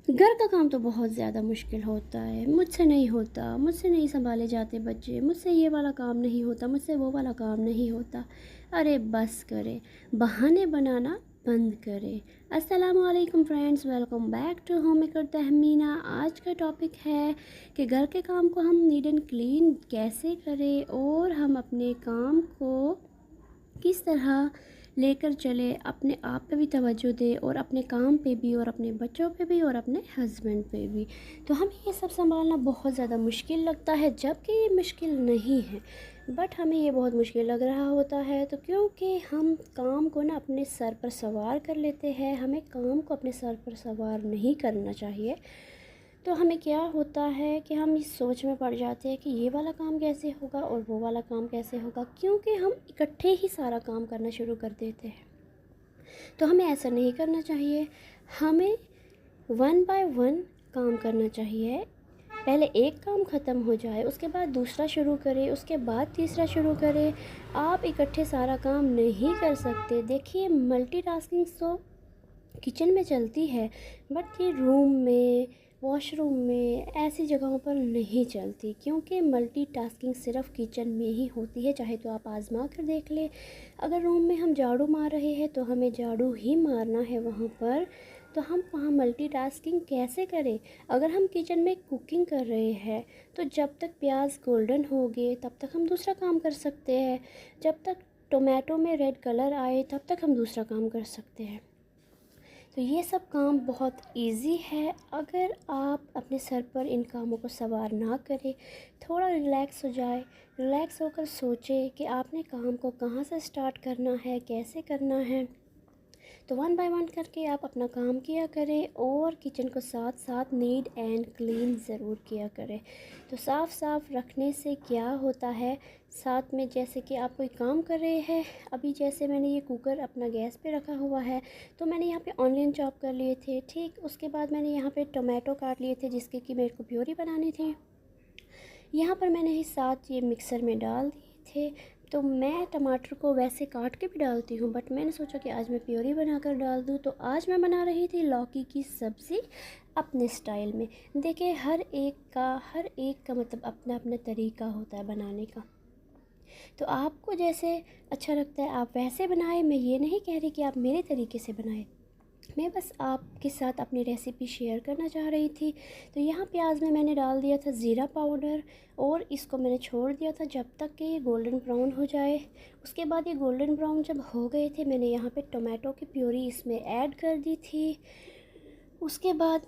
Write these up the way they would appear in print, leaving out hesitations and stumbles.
घर का काम तो बहुत ज़्यादा मुश्किल होता है, मुझसे नहीं होता, मुझसे नहीं सँभाले जाते बच्चे, मुझसे ये वाला काम नहीं होता, मुझसे वो वाला काम नहीं होता। अरे बस करें, बहाने बनाना बंद करें। अस्सलामु अलैकुम friends, welcome back to homemaker Tahmina. आज का टॉपिक है कि घर के काम को हम नीट एंड क्लीन कैसे करें और हम अपने काम को किस तरह लेकर चले, अपने आप पे भी तवज्जो दें और अपने काम पे भी और अपने बच्चों पे भी और अपने हस्बैंड पे भी। तो हमें ये सब संभालना बहुत ज़्यादा मुश्किल लगता है, जबकि ये मुश्किल नहीं है, बट हमें ये बहुत मुश्किल लग रहा होता है। तो क्योंकि हम काम को ना अपने सर पर सवार कर लेते हैं, हमें काम को अपने सर पर सवार नहीं करना चाहिए। तो हमें क्या होता है कि हम इस सोच में पड़ जाते हैं कि ये वाला काम कैसे होगा और वो वाला काम कैसे होगा, क्योंकि हम इकट्ठे ही सारा काम करना शुरू कर देते हैं। तो हमें ऐसा नहीं करना चाहिए, हमें वन बाय वन काम करना चाहिए। पहले एक काम ख़त्म हो जाए, उसके बाद दूसरा शुरू करें, उसके बाद तीसरा शुरू करें। आप इकट्ठे सारा काम नहीं कर सकते। देखिए, मल्टीटास्किंग तो किचन में चलती है, बट ये रूम में, वॉशरूम में, ऐसी जगहों पर नहीं चलती, क्योंकि मल्टीटास्किंग सिर्फ किचन में ही होती है। चाहे तो आप आज़मा कर देख लें। अगर रूम में हम झाड़ू मार रहे हैं तो हमें झाड़ू ही मारना है वहाँ पर। तो हम वहाँ मल्टीटास्किंग कैसे करें? अगर हम किचन में कुकिंग कर रहे हैं तो जब तक प्याज गोल्डन हो गए तब तक हम दूसरा काम कर सकते हैं, जब तक टोमेटो में रेड कलर आए तब तक हम दूसरा काम कर सकते हैं। तो ये सब काम बहुत इजी है। अगर आप अपने सर पर इन कामों को सवार ना करें, थोड़ा रिलैक्स हो जाए, रिलैक्स होकर सोचें कि आपने काम को कहाँ से स्टार्ट करना है, कैसे करना है, तो वन बाय वन करके आप अपना काम किया करें और किचन को साथ साथ नीट एंड क्लीन ज़रूर किया करें। तो साफ़ साफ़ रखने से क्या होता है, साथ में जैसे कि आप कोई काम कर रहे हैं, अभी जैसे मैंने ये कुकर अपना गैस पे रखा हुआ है, तो मैंने यहाँ पे ऑनियन चॉप कर लिए थे, ठीक। उसके बाद मैंने यहाँ पे टोमेटो काट लिए थे जिसके कि मेरे को प्योरी बनानी थी। यहाँ पर मैंने ही साथ ये मिक्सर में डाल दिए थे। तो मैं टमाटर को वैसे काट के भी डालती हूँ, बट मैंने सोचा कि आज मैं प्योरी बनाकर डाल दूँ। तो आज मैं बना रही थी लौकी की सब्ज़ी अपने स्टाइल में। देखिए, हर एक का मतलब अपना अपना तरीका होता है बनाने का। तो आपको जैसे अच्छा लगता है आप वैसे बनाएं। मैं ये नहीं कह रही कि आप मेरे तरीके से बनाएं, मैं बस आपके साथ अपनी रेसिपी शेयर करना चाह रही थी। तो यहाँ प्याज में मैंने डाल दिया था ज़ीरा पाउडर और इसको मैंने छोड़ दिया था जब तक कि ये गोल्डन ब्राउन हो जाए। उसके बाद ये गोल्डन ब्राउन जब हो गए थे, मैंने यहाँ पे टोमेटो की प्यूरी इसमें ऐड कर दी थी। उसके बाद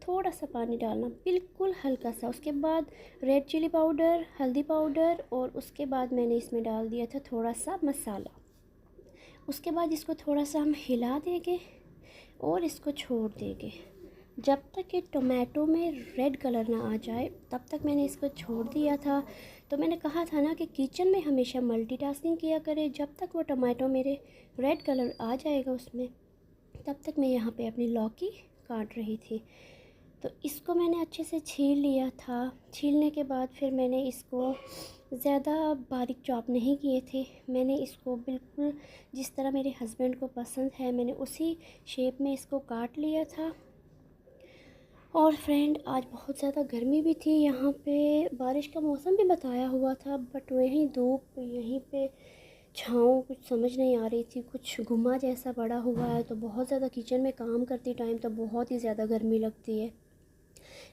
थोड़ा सा पानी डालना, बिल्कुल हल्का सा। उसके बाद रेड चिली पाउडर, हल्दी पाउडर और उसके बाद मैंने इसमें डाल दिया था थोड़ा सा मसाला। उसके बाद इसको थोड़ा सा हम हिला देंगे और इसको छोड़ देंगे जब तक कि टोमेटो में रेड कलर ना आ जाए, तब तक मैंने इसको छोड़ दिया था। तो मैंने कहा था ना कि किचन में हमेशा मल्टीटास्किंग किया करें। जब तक वो टोमेटो मेरे रेड कलर आ जाएगा उसमें, तब तक मैं यहाँ पे अपनी लौकी काट रही थी। तो इसको मैंने अच्छे से छील लिया था। छीलने के बाद फिर मैंने इसको ज़्यादा बारीक चॉप नहीं किए थे, मैंने इसको बिल्कुल जिस तरह मेरे हस्बैंड को पसंद है, मैंने उसी शेप में इसको काट लिया था। और फ्रेंड, आज बहुत ज़्यादा गर्मी भी थी, यहाँ पे बारिश का मौसम भी बताया हुआ था, बट वहीं धूप यहीं पे छाँव कुछ समझ नहीं आ रही थी, कुछ गुमा जैसा पड़ा हुआ है। तो बहुत ज़्यादा किचन में काम करती टाइम तो बहुत ही ज़्यादा गर्मी लगती है,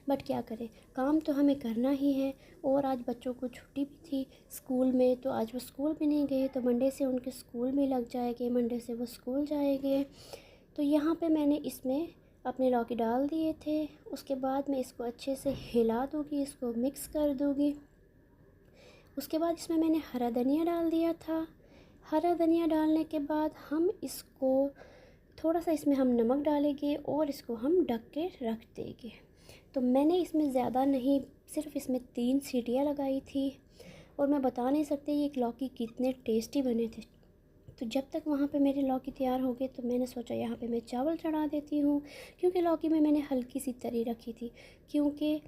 बट क्या करें, काम तो हमें करना ही है। और आज बच्चों को छुट्टी भी थी स्कूल में, तो आज वो स्कूल भी नहीं गए, तो मंडे से उनके स्कूल भी लग जाएंगे, मंडे से वो स्कूल जाएंगे। तो यहाँ पे मैंने इसमें अपने लौकी डाल दिए थे। उसके बाद मैं इसको अच्छे से हिला दूँगी, इसको मिक्स कर दूँगी। उसके बाद इसमें मैंने हरा धनिया डाल दिया था। हरा धनिया डालने के बाद हम इसको थोड़ा सा, इसमें हम नमक डालेंगे और इसको हम ढक के रख देंगे। तो मैंने इसमें ज़्यादा नहीं, सिर्फ इसमें 3 सीटियाँ लगाई थी। और मैं बता नहीं सकती ये लौकी कितने टेस्टी बने थे। तो जब तक वहाँ पे मेरे लौकी तैयार हो गए, तो मैंने सोचा यहाँ पे मैं चावल चढ़ा देती हूँ, क्योंकि लौकी में मैंने हल्की सी तरी रखी थी, क्योंकि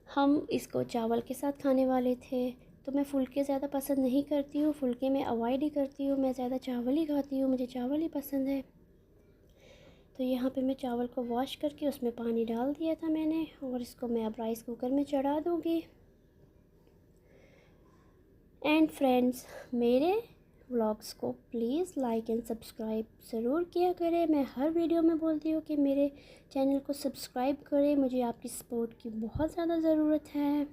हम इसको चावल के साथ खाने वाले थे। तो मैं फुलके ज़्यादा पसंद नहीं करती हूँ, फुलके मैं अवॉइड ही करती हूँ, मैं ज़्यादा चावल ही खाती हूँ, मुझे चावल ही पसंद है। तो यहाँ पे मैं चावल को वॉश करके उसमें पानी डाल दिया था मैंने, और इसको मैं अब राइस कुकर में चढ़ा दूँगी। एंड फ्रेंड्स, मेरे व्लॉग्स को प्लीज़ लाइक एंड सब्सक्राइब ज़रूर किया करें। मैं हर वीडियो में बोलती हूँ कि मेरे चैनल को सब्सक्राइब करें, मुझे आपकी सपोर्ट की बहुत ज़्यादा ज़रूरत है।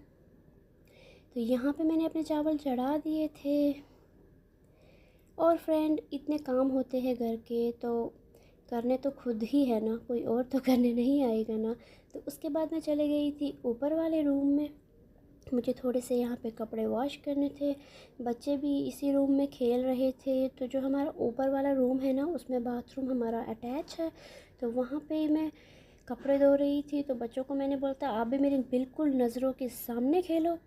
तो यहाँ पे मैंने अपने चावल चढ़ा दिए थे। और फ्रेंड, इतने काम होते हैं घर के, तो करने तो खुद ही है ना, कोई और तो करने नहीं आएगा ना। तो उसके बाद मैं चले गई थी ऊपर वाले रूम में। मुझे थोड़े से यहाँ पे कपड़े वॉश करने थे, बच्चे भी इसी रूम में खेल रहे थे। तो जो हमारा ऊपर वाला रूम है ना, उसमें बाथरूम हमारा अटैच है, तो वहाँ पे मैं कपड़े धो रही थी। तो बच्चों को मैंने बोलता, आप भी मेरी बिल्कुल नज़रों के सामने खेलो।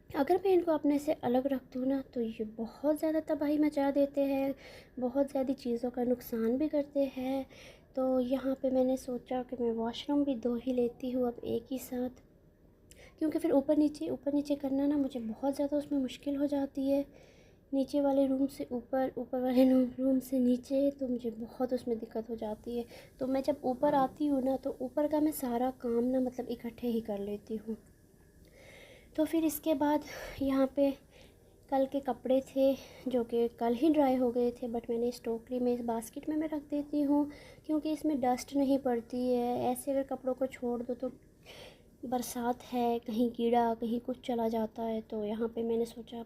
अगर मैं इनको अपने से अलग रख दूँ ना, तो ये बहुत ज़्यादा तबाही मचा देते हैं, बहुत ज़्यादा चीज़ों का नुकसान भी करते हैं। तो यहाँ पे मैंने सोचा कि मैं वॉशरूम भी धो ही लेती हूँ अब एक ही साथ, क्योंकि फिर ऊपर नीचे करना ना मुझे बहुत ज़्यादा उसमें मुश्किल हो जाती है। नीचे वाले रूम से ऊपर, ऊपर वाले रूम से नीचे, तो मुझे बहुत उसमें दिक्कत हो जाती है। तो मैं जब ऊपर आती हूँ ना, तो ऊपर का मैं सारा काम ना मतलब इकट्ठे ही कर लेती हूँ। तो फिर इसके बाद यहाँ पे कल के कपड़े थे जो कि कल ही ड्राई हो गए थे, बट मैंने इस टोकरी में, इस बास्केट में मैं रख देती हूँ, क्योंकि इसमें डस्ट नहीं पड़ती है। ऐसे अगर कपड़ों को छोड़ दो तो बरसात है, कहीं कीड़ा कहीं कुछ चला जाता है। तो यहाँ पे मैंने सोचा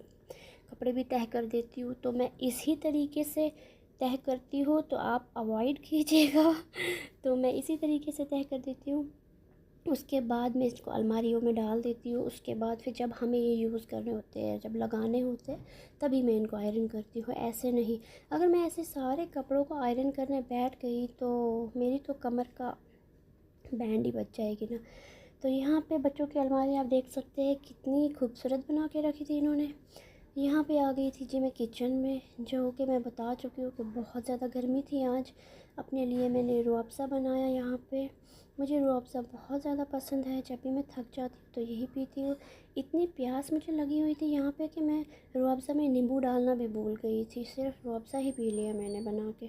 कपड़े भी तह कर देती हूँ। तो मैं इसी तरीके से तह करती हूँ, तो आप अवॉइड कीजिएगा। तो मैं इसी तरीके से तह कर देती हूँ। उसके बाद मैं इसको अलमारियों में डाल देती हूँ। उसके बाद फिर जब हमें ये यूज़ करने होते हैं, जब लगाने होते हैं, तभी मैं इनको आयरन करती हूँ, ऐसे नहीं। अगर मैं ऐसे सारे कपड़ों को आयरन करने बैठ गई तो मेरी तो कमर का बैंड ही बच जाएगी ना। तो यहाँ पे बच्चों की अलमारी आप देख सकते हैं कितनी खूबसूरत बना के रखी थी इन्होंने। यहाँ पे आ गई थी जी मैं किचन में, जो कि मैं बता चुकी हूँ कि बहुत ज़्यादा गर्मी थी आज। अपने लिए मैंने रूह अफ़ज़ा बनाया यहाँ पे। मुझे रूह अफ़ज़ा बहुत ज़्यादा पसंद है, जब भी मैं थक जाती हूँ तो यही पीती हूँ। इतनी प्यास मुझे लगी हुई थी यहाँ पे कि मैं रूह अफ़ज़ा में नींबू डालना भी भूल गई थी, सिर्फ रूह अफ़ज़ा ही पी लिया मैंने बना के।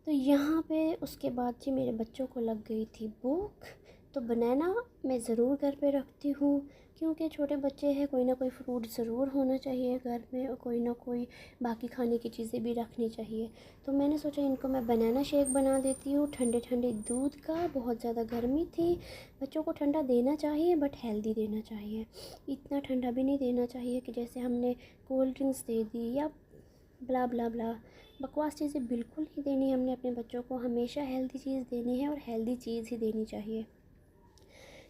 तो यहाँ पे उसके बाद जी मेरे बच्चों को लग गई थी भूख। तो बनाना मैं ज़रूर घर पे रखती हूँ, क्योंकि छोटे बच्चे हैं, कोई ना कोई फ्रूट ज़रूर होना चाहिए घर में, और कोई ना कोई बाकी खाने की चीज़ें भी रखनी चाहिए। तो मैंने सोचा इनको मैं बनाना शेक बना देती हूँ, ठंडे ठंडे दूध का। बहुत ज़्यादा गर्मी थी, बच्चों को ठंडा देना चाहिए बट हेल्दी देना चाहिए। इतना ठंडा भी नहीं देना चाहिए कि जैसे हमने कोल्ड ड्रिंक्स दे दी या ब्ला ब्ला ब्ला, बकवास चीज़ें बिल्कुल नहीं देनी। हमने अपने बच्चों को हमेशा हेल्दी चीज़ देनी है, और हेल्दी चीज़ ही देनी चाहिए।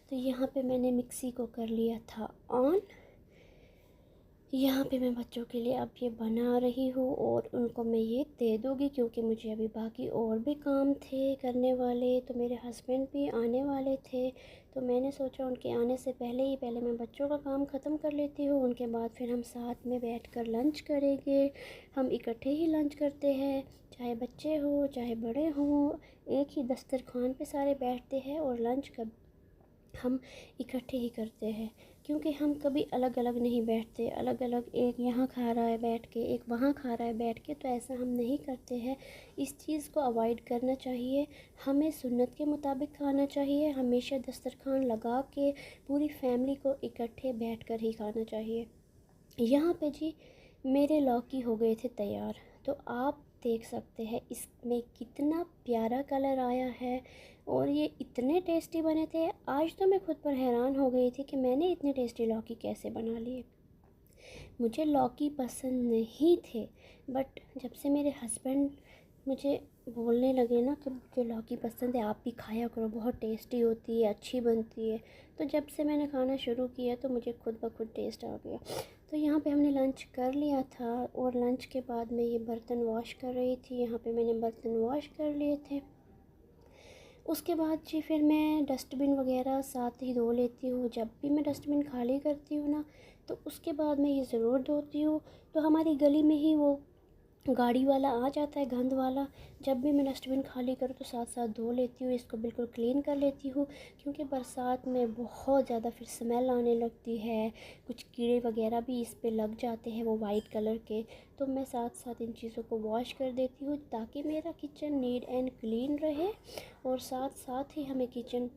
तो यहाँ पे मैंने मिक्सी को कर लिया था ऑन। यहाँ पे मैं बच्चों के लिए अब ये बना रही हूँ, और उनको मैं ये दे दूँगी, क्योंकि मुझे अभी बाकी और भी काम थे करने वाले। तो मेरे हस्बैंड भी आने वाले थे, तो मैंने सोचा उनके आने से पहले मैं बच्चों का काम ख़त्म कर लेती हूँ। उनके बाद फिर हम साथ में बैठकर लंच करेंगे। हम इकट्ठे ही लंच करते हैं, चाहे बच्चे हो चाहे बड़े हों, एक ही दस्तरखान पे सारे बैठते हैं, और लंच कब हम इकट्ठे ही करते हैं, क्योंकि हम कभी अलग अलग नहीं बैठते। अलग अलग एक यहाँ खा रहा है बैठ के, एक वहाँ खा रहा है बैठ के, तो ऐसा हम नहीं करते हैं। इस चीज़ को अवॉइड करना चाहिए। हमें सुन्नत के मुताबिक खाना चाहिए, हमेशा दस्तरखान लगा के पूरी फैमिली को इकट्ठे बैठकर ही खाना चाहिए। यहाँ पे जी मेरे लौकी हो गए थे तैयार, तो आप देख सकते हैं इसमें कितना प्यारा कलर आया है, और ये इतने टेस्टी बने थे। आज तो मैं खुद पर हैरान हो गई थी कि मैंने इतने टेस्टी लौकी कैसे बना लिए। मुझे लौकी पसंद नहीं थे, बट जब से मेरे हस्बैंड मुझे बोलने लगे ना कि मुझे लौकी पसंद है, आप भी खाया करो, बहुत टेस्टी होती है, अच्छी बनती है, तो जब से मैंने खाना शुरू किया तो मुझे खुद ब खुद टेस्ट आ गया। तो यहाँ पे हमने लंच कर लिया था, और लंच के बाद मैं ये बर्तन वॉश कर रही थी। यहाँ पे मैंने बर्तन वॉश कर लिए थे। उसके बाद जी फिर मैं डस्टबिन वगैरह साथ ही धो लेती हूँ। जब भी मैं डस्टबिन खाली करती हूँ ना, तो उसके बाद मैं ये ज़रूर धोती हूँ। तो हमारी गली में ही वो गाड़ी वाला आ जाता है गंद वाला। जब भी मैं डस्टबिन खाली करूँ तो साथ साथ धो लेती हूँ, इसको बिल्कुल क्लीन कर लेती हूँ, क्योंकि बरसात में बहुत ज़्यादा फिर स्मेल आने लगती है, कुछ कीड़े वगैरह भी इस पे लग जाते हैं वो वाइट कलर के। तो मैं साथ साथ इन चीज़ों को वॉश कर देती हूँ ताकि मेरा किचन नीट एंड क्लीन रहे। और साथ साथ ही हमें किचन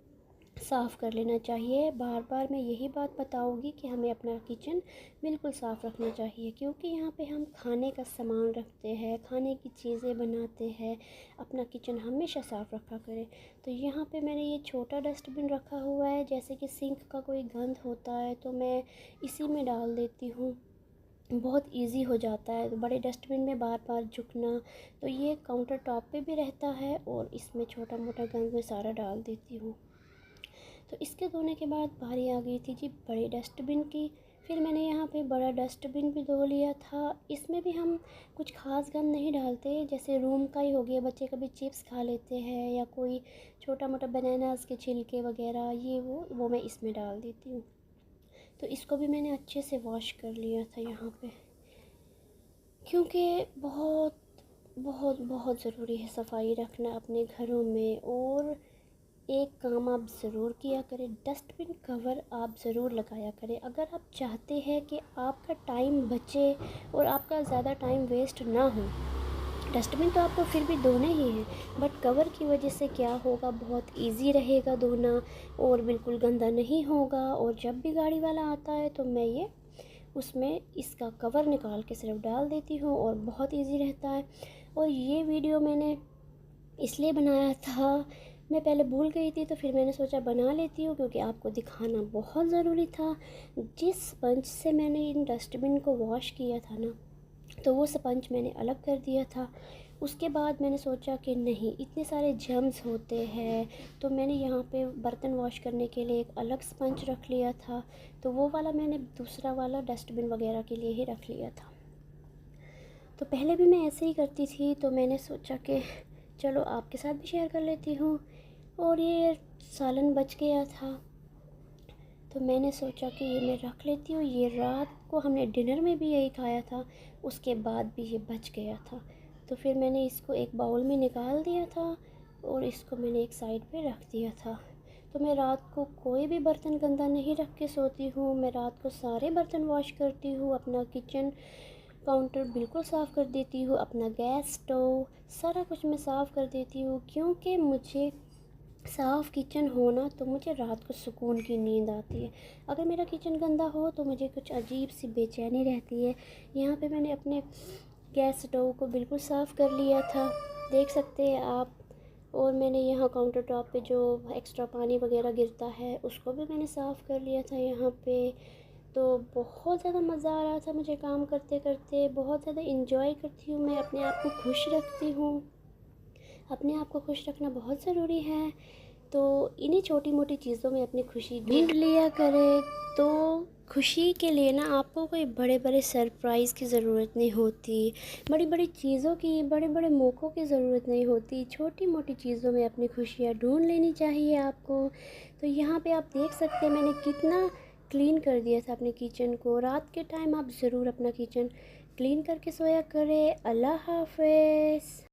साफ़ कर लेना चाहिए। बार बार मैं यही बात बताऊंगी कि हमें अपना किचन बिल्कुल साफ़ रखना चाहिए, क्योंकि यहाँ पे हम खाने का सामान रखते हैं, खाने की चीज़ें बनाते हैं। अपना किचन हमेशा साफ़ रखा करें। तो यहाँ पे मैंने ये छोटा डस्टबिन रखा हुआ है, जैसे कि सिंक का कोई गंद होता है तो मैं इसी में डाल देती हूँ, बहुत इजी हो जाता है बड़े डस्टबिन में बार बार झुकना। तो ये काउंटर टॉप पे भी रहता है और इसमें छोटा मोटा गंद मैं सारा डाल देती हूँ। तो इसके धोने के बाद बारी आ गई थी जी बड़े डस्टबिन की। फिर मैंने यहाँ पे बड़ा डस्टबिन भी धो लिया था। इसमें भी हम कुछ खास गंद नहीं डालते, जैसे रूम का ही हो गया, बच्चे कभी चिप्स खा लेते हैं या कोई छोटा मोटा बनानास के छिलके वगैरह, ये वो मैं इसमें डाल देती हूँ। तो इसको भी मैंने अच्छे से वॉश कर लिया था यहाँ पे, क्योंकि बहुत बहुत बहुत ज़रूरी है सफाई रखना अपने घरों में। और एक काम आप ज़रूर किया करें, डस्टबिन कवर आप ज़रूर लगाया करें। अगर आप चाहते हैं कि आपका टाइम बचे और आपका ज़्यादा टाइम वेस्ट ना हो, डस्टबिन तो आपको फिर भी धोने ही हैं, बट कवर की वजह से क्या होगा, बहुत इजी रहेगा धोना और बिल्कुल गंदा नहीं होगा। और जब भी गाड़ी वाला आता है तो मैं ये उसमें इसका कवर निकाल के सिर्फ डाल देती हूँ और बहुत इजी रहता है। और ये वीडियो मैंने इसलिए बनाया था, मैं पहले भूल गई थी तो फिर मैंने सोचा बना लेती हूँ, क्योंकि आपको दिखाना बहुत ज़रूरी था। जिस स्पंज से मैंने इन डस्टबिन को वॉश किया था ना, तो वो स्पंज मैंने अलग कर दिया था। उसके बाद मैंने सोचा कि नहीं, इतने सारे जर्म्स होते हैं, तो मैंने यहाँ पे बर्तन वॉश करने के लिए एक अलग स्पंज रख लिया था। तो वो वाला मैंने दूसरा वाला डस्टबिन वगैरह के लिए ही रख लिया था। तो पहले भी मैं ऐसे ही करती थी, तो मैंने सोचा कि चलो आपके साथ भी शेयर कर लेती हूँ। और ये सालन बच गया था तो मैंने सोचा कि ये मैं रख लेती हूँ। ये रात को हमने डिनर में भी यही खाया था, उसके बाद भी ये बच गया था। तो फिर मैंने इसको एक बाउल में निकाल दिया था और इसको मैंने एक साइड पे रख दिया था। तो मैं रात को कोई भी बर्तन गंदा नहीं रख के सोती हूँ, मैं रात को सारे बर्तन वॉश करती हूँ, अपना किचन काउंटर बिल्कुल साफ़ कर देती हूँ, अपना गैस स्टोव सारा कुछ मैं साफ़ कर देती हूँ, क्योंकि मुझे साफ़ किचन हो ना तो मुझे रात को सुकून की नींद आती है। अगर मेरा किचन गंदा हो तो मुझे कुछ अजीब सी बेचैनी रहती है। यहाँ पे मैंने अपने गैस स्टोव को बिल्कुल साफ़ कर लिया था, देख सकते हैं आप। और मैंने यहाँ काउंटर टॉप पे जो एक्स्ट्रा पानी वगैरह गिरता है उसको भी मैंने साफ़ कर लिया था यहाँ पे। तो बहुत ज़्यादा मज़ा आ रहा था मुझे काम करते करते, बहुत ज़्यादा इंजॉय करती हूँ मैं, अपने आप को खुश रखती हूँ। अपने आप को खुश रखना बहुत ज़रूरी है, तो इन्हीं छोटी मोटी चीज़ों में अपनी खुशी ढूंढ लिया करें। तो खुशी के लिए ना आपको कोई बड़े बड़े सरप्राइज़ की ज़रूरत नहीं होती, बड़ी बड़ी चीज़ों की, बड़े बड़े मौक़ों की ज़रूरत नहीं होती। छोटी मोटी चीज़ों में अपनी खुशियाँ ढूंढ लेनी चाहिए आपको। तो यहाँ पे आप देख सकते हैं मैंने कितना क्लीन कर दिया था अपने किचन को। रात के टाइम आप ज़रूर अपना किचन क्लीन करके सोया करें। अल्लाह हाफ़िज़।